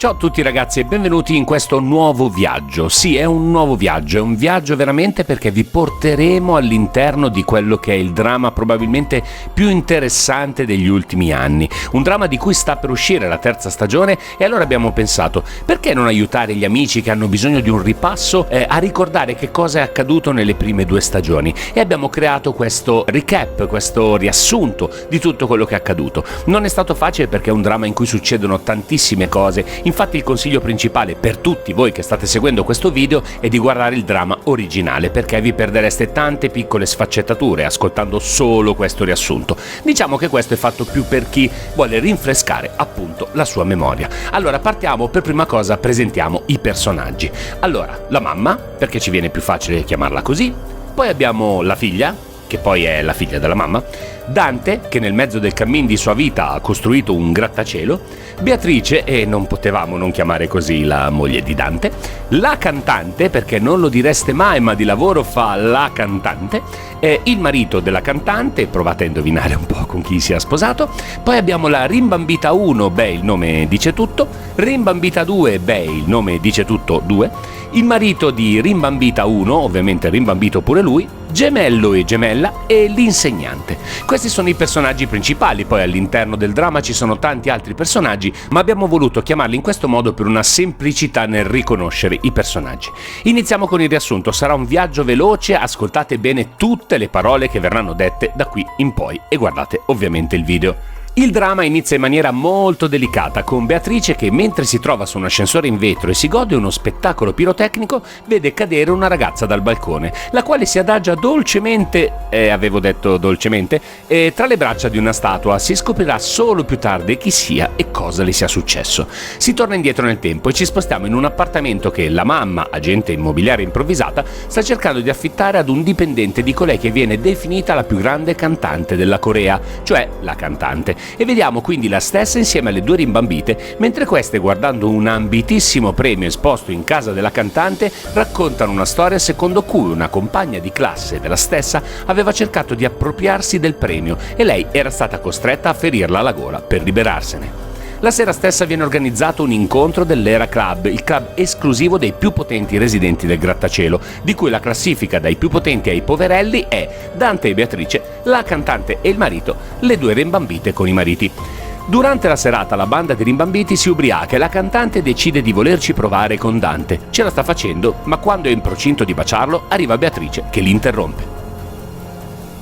Ciao a tutti ragazzi e benvenuti in questo nuovo viaggio. Sì, è un nuovo viaggio, è un viaggio veramente perché vi porteremo all'interno di quello che è il dramma probabilmente più interessante degli ultimi anni. Un dramma di cui sta per uscire la terza stagione e allora abbiamo pensato, perché non aiutare gli amici che hanno bisogno di un ripasso a ricordare che cosa è accaduto nelle prime 2 stagioni, e abbiamo creato questo recap, questo riassunto di tutto quello che è accaduto. Non è stato facile perché è un dramma in cui succedono tantissime cose. Infatti il consiglio principale per tutti voi che state seguendo questo video è di guardare il dramma originale, perché vi perdereste tante piccole sfaccettature ascoltando solo questo riassunto. Diciamo che questo è fatto più per chi vuole rinfrescare appunto la sua memoria. Allora partiamo, per prima cosa presentiamo i personaggi. Allora, la mamma, perché ci viene più facile chiamarla così, poi abbiamo la figlia, che poi è la figlia della mamma, Dante, che nel mezzo del cammin di sua vita ha costruito un grattacielo, Beatrice, e non potevamo non chiamare così la moglie di Dante, la cantante, perché non lo direste mai ma di lavoro fa la cantante, il marito della cantante, provate a indovinare un po' con chi si è sposato, poi abbiamo la rimbambita 1, beh il nome dice tutto, rimbambita 2, beh il nome dice tutto 2, il marito di rimbambita 1, ovviamente rimbambito pure lui, gemello e gemella e l'insegnante. Questi sono i personaggi principali, poi all'interno del dramma ci sono tanti altri personaggi, ma abbiamo voluto chiamarli in questo modo per una semplicità nel riconoscere i personaggi. Iniziamo con il riassunto, sarà un viaggio veloce, ascoltate bene tutte le parole che verranno dette da qui in poi e guardate ovviamente il video. Il dramma inizia in maniera molto delicata con Beatrice che, mentre si trova su un ascensore in vetro e si gode uno spettacolo pirotecnico, vede cadere una ragazza dal balcone, la quale si adagia dolcemente, tra le braccia di una statua. Si scoprirà solo più tardi chi sia e cosa le sia successo. Si torna indietro nel tempo e ci spostiamo in un appartamento che la mamma, agente immobiliare improvvisata, sta cercando di affittare ad un dipendente di colei che viene definita la più grande cantante della Corea, cioè la cantante. E vediamo quindi la stessa insieme alle 2 rimbambite, mentre queste, guardando un ambitissimo premio esposto in casa della cantante, raccontano una storia secondo cui una compagna di classe della stessa aveva cercato di appropriarsi del premio e lei era stata costretta a ferirla alla gola per liberarsene. La sera stessa viene organizzato un incontro dell'Era Club, il club esclusivo dei più potenti residenti del grattacielo, di cui la classifica dai più potenti ai poverelli è Dante e Beatrice, la cantante e il marito, le 2 rimbambite con i mariti. Durante la serata la banda di rimbambiti si ubriaca e la cantante decide di volerci provare con Dante. Ce la sta facendo, ma quando è in procinto di baciarlo arriva Beatrice che li interrompe.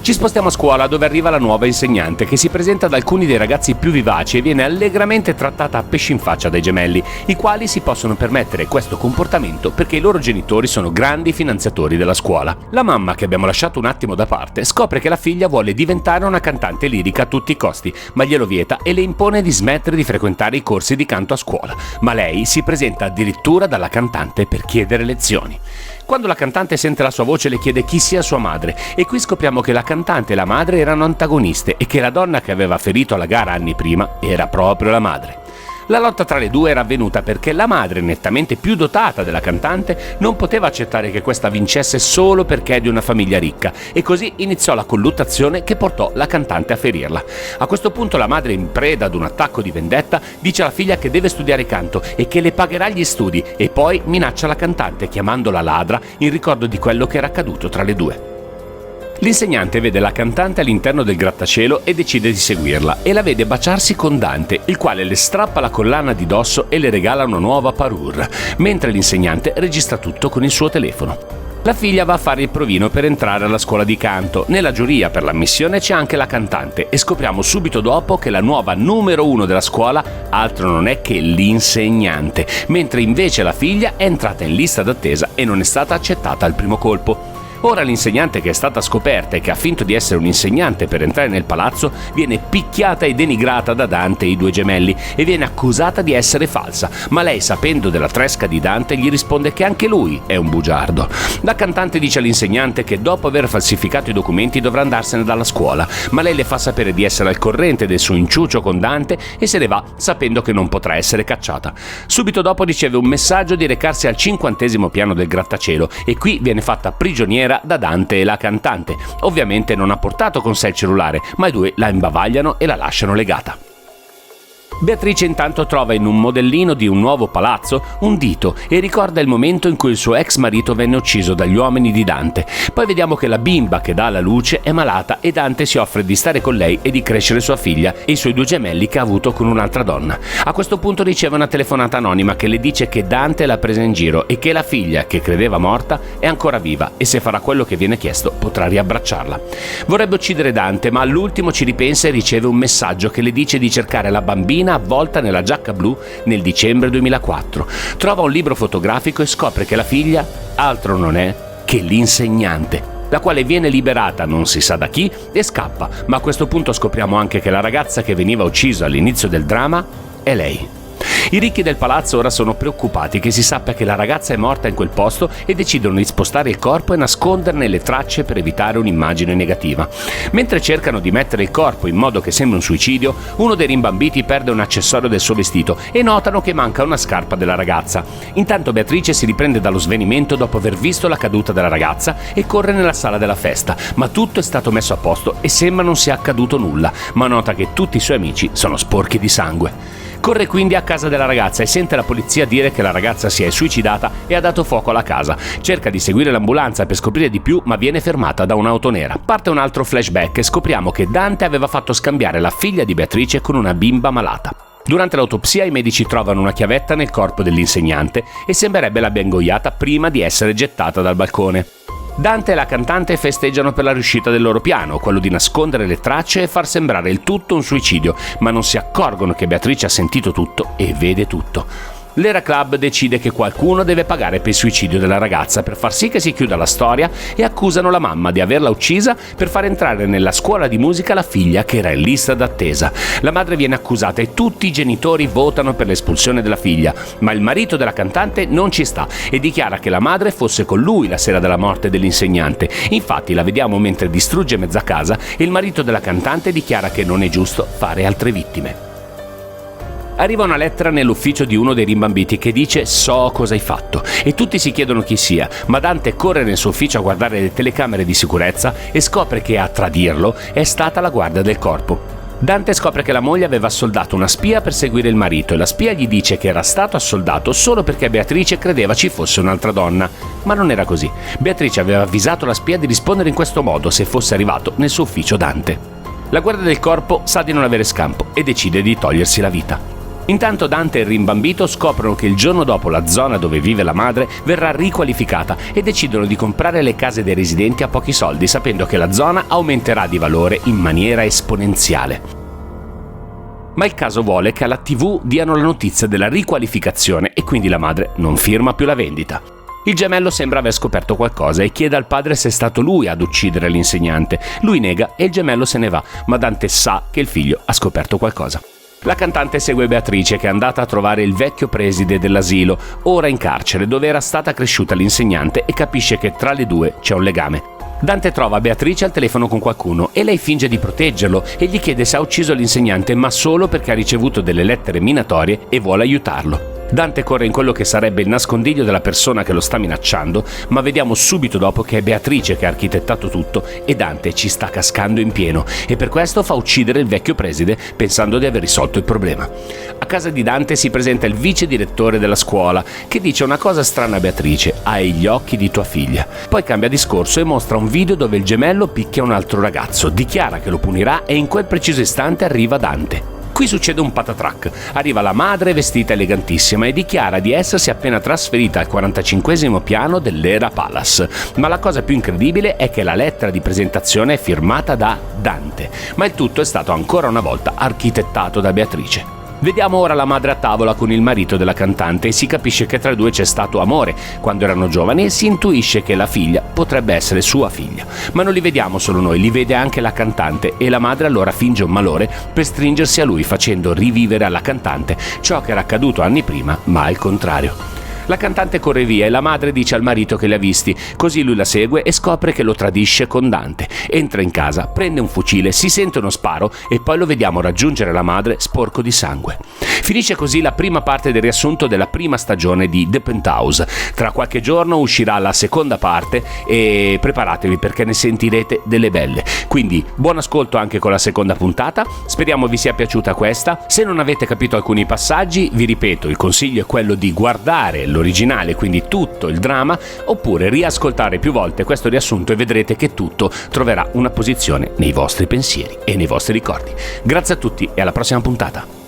Ci spostiamo a scuola, dove arriva la nuova insegnante che si presenta ad alcuni dei ragazzi più vivaci e viene allegramente trattata a pesci in faccia dai gemelli, i quali si possono permettere questo comportamento perché i loro genitori sono grandi finanziatori della scuola. La mamma, che abbiamo lasciato un attimo da parte, scopre che la figlia vuole diventare una cantante lirica a tutti i costi, ma glielo vieta e le impone di smettere di frequentare i corsi di canto a scuola. Ma lei si presenta addirittura dalla cantante per chiedere lezioni. Quando la cantante sente la sua voce le chiede chi sia sua madre e qui scopriamo che la cantante e la madre erano antagoniste e che la donna che aveva ferito alla gara anni prima era proprio la madre. La lotta tra le 2 era avvenuta perché la madre, nettamente più dotata della cantante, non poteva accettare che questa vincesse solo perché è di una famiglia ricca e così iniziò la colluttazione che portò la cantante a ferirla. A questo punto la madre, in preda ad un attacco di vendetta, dice alla figlia che deve studiare canto e che le pagherà gli studi e poi minaccia la cantante chiamandola ladra in ricordo di quello che era accaduto tra le 2. L'insegnante vede la cantante all'interno del grattacielo e decide di seguirla e la vede baciarsi con Dante, il quale le strappa la collana di dosso e le regala una nuova parure, mentre l'insegnante registra tutto con il suo telefono. La figlia va a fare il provino per entrare alla scuola di canto. Nella giuria per l'ammissione c'è anche la cantante e scopriamo subito dopo che la nuova numero 1 della scuola altro non è che l'insegnante, mentre invece la figlia è entrata in lista d'attesa e non è stata accettata al primo colpo. Ora l'insegnante, che è stata scoperta e che ha finto di essere un insegnante per entrare nel palazzo, viene picchiata e denigrata da Dante e i 2 gemelli e viene accusata di essere falsa, ma lei, sapendo della tresca di Dante, gli risponde che anche lui è un bugiardo. La cantante dice all'insegnante che dopo aver falsificato i documenti dovrà andarsene dalla scuola, ma lei le fa sapere di essere al corrente del suo inciucio con Dante e se ne va sapendo che non potrà essere cacciata. Subito dopo riceve un messaggio di recarsi al 50° piano del grattacielo e qui viene fatta prigioniera da Dante e la cantante. Ovviamente non ha portato con sé il cellulare, ma i 2 la imbavagliano e la lasciano legata. Beatrice intanto trova in un modellino di un nuovo palazzo un dito e ricorda il momento in cui il suo ex marito venne ucciso dagli uomini di Dante. Poi vediamo che la bimba che dà alla luce è malata e Dante si offre di stare con lei e di crescere sua figlia e i suoi 2 gemelli che ha avuto con un'altra donna. A questo punto riceve una telefonata anonima che le dice che Dante l'ha presa in giro e che la figlia, che credeva morta, è ancora viva e se farà quello che viene chiesto potrà riabbracciarla. Vorrebbe uccidere Dante, ma all'ultimo ci ripensa e riceve un messaggio che le dice di cercare la bambina avvolta nella giacca blu nel dicembre 2004. Trova un libro fotografico e scopre che la figlia altro non è che l'insegnante, la quale viene liberata non si sa da chi e scappa, ma a questo punto scopriamo anche che la ragazza che veniva uccisa all'inizio del dramma è lei. I ricchi del palazzo ora sono preoccupati che si sappia che la ragazza è morta in quel posto e decidono di spostare il corpo e nasconderne le tracce per evitare un'immagine negativa. Mentre cercano di mettere il corpo in modo che sembri un suicidio, uno dei rimbambiti perde un accessorio del suo vestito e notano che manca una scarpa della ragazza. Intanto Beatrice si riprende dallo svenimento dopo aver visto la caduta della ragazza e corre nella sala della festa, ma tutto è stato messo a posto e sembra non sia accaduto nulla, ma nota che tutti i suoi amici sono sporchi di sangue. Corre quindi a casa della ragazza e sente la polizia dire che la ragazza si è suicidata e ha dato fuoco alla casa. Cerca di seguire l'ambulanza per scoprire di più, ma viene fermata da un'auto nera. Parte un altro flashback e scopriamo che Dante aveva fatto scambiare la figlia di Beatrice con una bimba malata. Durante l'autopsia i medici trovano una chiavetta nel corpo dell'insegnante e sembrerebbe l'abbia ingoiata prima di essere gettata dal balcone. Dante e la cantante festeggiano per la riuscita del loro piano, quello di nascondere le tracce e far sembrare il tutto un suicidio, ma non si accorgono che Beatrice ha sentito tutto e vede tutto. L'Era Club decide che qualcuno deve pagare per il suicidio della ragazza per far sì che si chiuda la storia e accusano la mamma di averla uccisa per far entrare nella scuola di musica la figlia che era in lista d'attesa. La madre viene accusata e tutti i genitori votano per l'espulsione della figlia, ma il marito della cantante non ci sta e dichiara che la madre fosse con lui la sera della morte dell'insegnante. Infatti la vediamo mentre distrugge mezza casa e il marito della cantante dichiara che non è giusto fare altre vittime. Arriva una lettera nell'ufficio di uno dei rimbambiti che dice «So cosa hai fatto» e tutti si chiedono chi sia, ma Dante corre nel suo ufficio a guardare le telecamere di sicurezza e scopre che a tradirlo è stata la guardia del corpo. Dante scopre che la moglie aveva assoldato una spia per seguire il marito e la spia gli dice che era stato assoldato solo perché Beatrice credeva ci fosse un'altra donna, ma non era così. Beatrice aveva avvisato la spia di rispondere in questo modo se fosse arrivato nel suo ufficio Dante. La guardia del corpo sa di non avere scampo e decide di togliersi la vita. Intanto Dante e il rimbambito scoprono che il giorno dopo la zona dove vive la madre verrà riqualificata e decidono di comprare le case dei residenti a pochi soldi, sapendo che la zona aumenterà di valore in maniera esponenziale. Ma il caso vuole che alla TV diano la notizia della riqualificazione e quindi la madre non firma più la vendita. Il gemello sembra aver scoperto qualcosa e chiede al padre se è stato lui ad uccidere l'insegnante. Lui nega e il gemello se ne va, ma Dante sa che il figlio ha scoperto qualcosa. La cantante segue Beatrice, che è andata a trovare il vecchio preside dell'asilo, ora in carcere, dove era stata cresciuta l'insegnante, e capisce che tra le due c'è un legame. Dante trova Beatrice al telefono con qualcuno e lei finge di proteggerlo e gli chiede se ha ucciso l'insegnante, ma solo perché ha ricevuto delle lettere minatorie e vuole aiutarlo. Dante corre in quello che sarebbe il nascondiglio della persona che lo sta minacciando, ma vediamo subito dopo che è Beatrice che ha architettato tutto e Dante ci sta cascando in pieno e per questo fa uccidere il vecchio preside pensando di aver risolto il problema. A casa di Dante si presenta il vice direttore della scuola che dice una cosa strana a Beatrice: hai gli occhi di tua figlia. Poi cambia discorso e mostra un video dove il gemello picchia un altro ragazzo, dichiara che lo punirà e in quel preciso istante arriva Dante. Qui succede un patatrac. Arriva la madre vestita elegantissima e dichiara di essersi appena trasferita al 45esimo piano dell'Era Palace. Ma la cosa più incredibile è che la lettera di presentazione è firmata da Dante, ma il tutto è stato ancora una volta architettato da Beatrice. Vediamo ora la madre a tavola con il marito della cantante e si capisce che tra i due c'è stato amore quando erano giovani e si intuisce che la figlia potrebbe essere sua figlia. Ma non li vediamo solo noi, li vede anche la cantante e la madre allora finge un malore per stringersi a lui, facendo rivivere alla cantante ciò che era accaduto anni prima, ma al contrario. La cantante corre via e la madre dice al marito che li ha visti, così lui la segue e scopre che lo tradisce con Dante. Entra in casa, prende un fucile, si sente uno sparo e poi lo vediamo raggiungere la madre sporco di sangue. Finisce così la prima parte del riassunto della prima stagione di The Penthouse. Tra qualche giorno uscirà la seconda parte e preparatevi perché ne sentirete delle belle. Quindi buon ascolto anche con la seconda puntata, speriamo vi sia piaciuta questa. Se non avete capito alcuni passaggi, vi ripeto, il consiglio è quello di guardare l'originale, quindi tutto il dramma, oppure riascoltare più volte questo riassunto e vedrete che tutto troverà una posizione nei vostri pensieri e nei vostri ricordi. Grazie a tutti e alla prossima puntata.